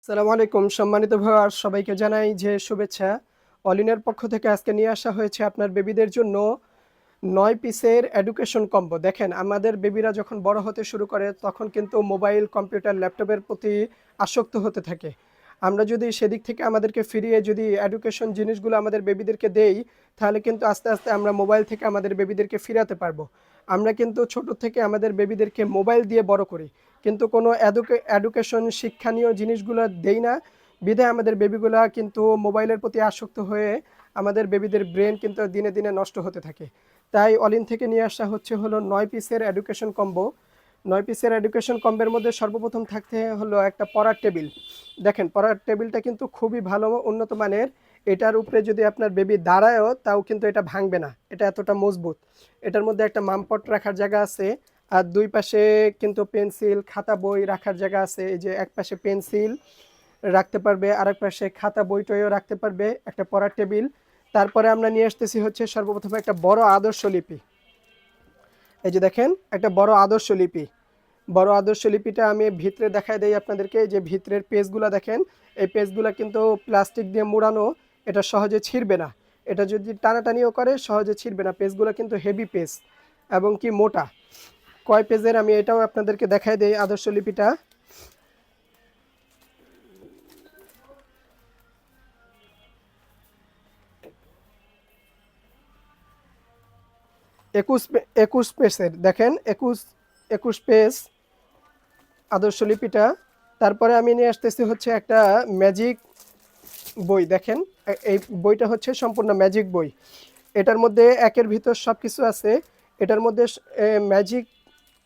আসসালামু আলাইকুম সম্মানিত ভিউয়ার্স সবাইকে জানাই যে শুভেচ্ছা। অলিনের পক্ষ থেকে আজকে নিয়ে আসা হয়েছে আপনার বেবিদের জন্য ৯ পিসের এডুকেশন কম্বো। দেখেন আমাদের বেবিরা যখন বড় হতে শুরু করে তখন কিন্তু মোবাইল, কম্পিউটার, ল্যাপটপের প্রতি আসক্ত হতে থাকে। আমরা যদি সেদিক থেকে আমাদেরকে ফিরিয়ে যদি এডুকেশন জিনিসগুলো আমাদের বেবিদেরকে দেই, তাহলে কিন্তু আস্তে, আস্তে আমরা মোবাইল থেকে আমাদের বেবিদেরকে ফিরাতে পারবো। আমরা কিন্তু ছোট থেকে আমাদের বেবিদেরকে মোবাইল দিয়ে বড় করি। কিন্তু কোনো এডুকেশন শিক্ষণীয় জিনিসগুলো দেই না। বিধায় আমাদের বেবিগুলা কিন্তু মোবাইলের প্রতি আসক্ত হয়ে আমাদের বেবিদের ব্রেন কিন্তু দিনে, দিনে নষ্ট হতে থাকে। তাই অলিন থেকে নিয়ে আসা হলো ৯ পিসের এডুকেশন কম্বো। ৯ পিসের এডুকেশন কম্বোর মধ্যে সর্বপ্রথম থাকতে হলো একটা পড়ার টেবিল। দেখেন পড়ার টেবিলটা কিন্তু খুবই ভালো উন্নত মানের। এটার উপরে যদি আপনার বেবি দাঁড়ায়ও তাও কিন্তু এটা ভাঙবে না। এটা এতটা মজবুত। এটার মধ্যে একটা মামপট রাখার জায়গা আছে। আর ২ পাশে কিন্তু পেন্সিল, খাতা, বই রাখার জায়গা আছে। এই যে এক পাশে পেন্সিল রাখতে পারবে, আরেক পাশে খাতা বই-টইও রাখতে পারবে, একটা পড়ার টেবিল। তারপরে আমরা নিয়ে আসতেছি হচ্ছে সর্বপ্রথম একটা বড় আদর্শ লিপি। এই যে দেখেন একটা বড় আদর্শ লিপি। বড় আদর্শ লিপিটা আমি ভিতরে দেখায় দেই আপনাদেরকে। এই যে ভিতরের পেজগুলা দেখেন, এই পেজগুলা কিন্তু প্লাস্টিক দিয়ে মুড়ানো, এটা সহজে ছিঁড়বে না। এটা যদি টানাটানিও করে সহজে ছিঁড়বে না। পেজগুলা কিন্তু হেভি পেজ এবং কি মোটা। কয় পেজের আমি এটাও আপনাদেরকে দেখায় দেই আদর্শ লিপিটা। ২১ পেজের দেখেন ২১ পেজ আদর্শ লিপিটা। তারপরে আমি নিয়ে আসতেছি হচ্ছে একটা ম্যাজিক বই। দেখেন এই বইটা হচ্ছে সম্পূর্ণ ম্যাজিক বই। এটার মধ্যে একের ভিতর সব কিছু আছে। এটার মধ্যে ম্যাজিক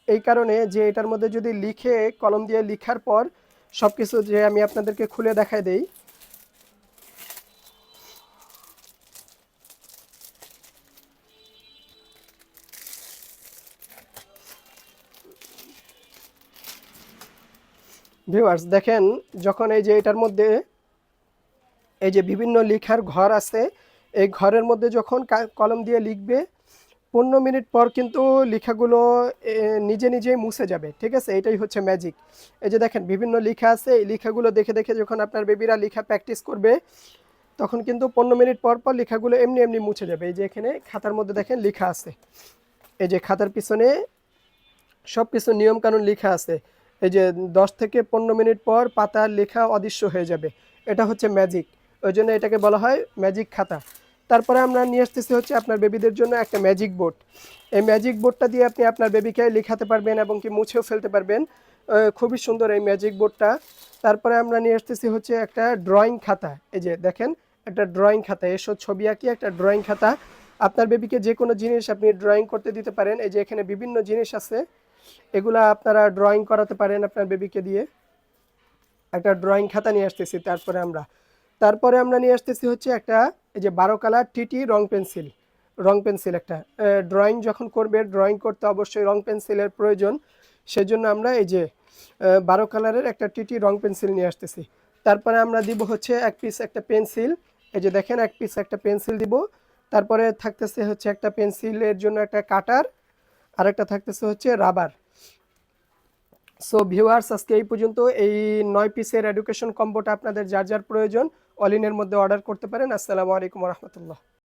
এই কারণে যে এটার মধ্যে যদি লিখে কলম দিয়ে লিখার পর সব কিছু যে আমি আপনাদেরকে খুলে দেখায় দেই। ভিউয়ার্স দেখেন যখন এই যে এটার মধ্যে এই যে বিভিন্ন লেখার ঘর আছে, এই ঘরের মধ্যে যখন কলম দিয়ে লিখবে ১৫ মিনিট পর কিন্তু লেখাগুলো নিজে নিজেই মুছে যাবে। ঠিক আছে? এটাই হচ্ছে ম্যাজিক। এই যে দেখেন বিভিন্ন লেখা আছে, এই লেখাগুলো দেখে, দেখে যখন আপনার বেবিরা লেখা প্র্যাকটিস করবে, তখন কিন্তু ১৫ মিনিট পর, পর লেখাগুলো এমনি, এমনি মুছে যাবে। এই যে এখানে খাতার মধ্যে দেখেন লেখা আছে। এই যে খাতার পিছনে সবকিছু নিয়মকানুন লেখা আছে। এই যে ১০ থেকে ১৫ মিনিট পর পাতার লেখা অদৃশ্য হয়ে যাবে। এটা হচ্ছে ম্যাজিক। ওইজন্য এটাকে বলা হয় ম্যাজিক খাতা। তারপরে আমরা নিয়ে আসতেছি হচ্ছে আপনার বেবিদের জন্য একটা ম্যাজিক বোর্ড। এই ম্যাজিক বোর্ডটা দিয়ে আপনি আপনার বেবিকে লিখাতে পারবেন এবং কি মুছেও ফেলতে পারবেন। খুবই সুন্দর এই ম্যাজিক বোর্ডটা। তারপরে আমরা নিয়ে আসতেছি হচ্ছে একটা ড্রয়িং খাতা। এই যে দেখেন একটা ড্রয়িং খাতা। এসব ছবি আঁকি একটা ড্রয়িং খাতা। আপনার বেবিকে যে কোনো জিনিস আপনি ড্রয়িং করতে দিতে পারেন। এই যে এখানে বিভিন্ন জিনিস আছে। এগুলা আপনারা ড্রয়িং করাতে পারেন আপনার বেবিকে দিয়ে। একটা ড্রয়িং খাতা নিয়ে আসতেছি তারপরে আমরা নিয়ে আসতেছি হচ্ছে একটা এই যে ১২ কালার টিটি রং পেন্সিল একটা ড্রয়িং যখন করবে ড্রয়িং করতে অবশ্যই রং পেন্সিলের প্রয়োজন। সেজন্য আমরা এই যে ১২ কালারের একটা টিটি রং পেন্সিল নিয়ে আসতেছি। তারপরে আমরা দিব হচ্ছে এক পিস একটা পেন্সিল। এই যে দেখেন এক পিস একটা পেন্সিল দিব। তারপরে থাকতেছে হচ্ছে একটা পেন্সিলের জন্য একটা কাটার, আরেকটা থাকতেছে হচ্ছে রাবার। সো ভিউয়ার্স আজকে এই পর্যন্ত। এই ৯ পিসের এডুকেশন কম্বোটা আপনাদের যার যার প্রয়োজন অলিনের মধ্যে অর্ডার করতে পারেন। আসসালামু আলাইকুম ওয়া রাহমাতুল্লাহ।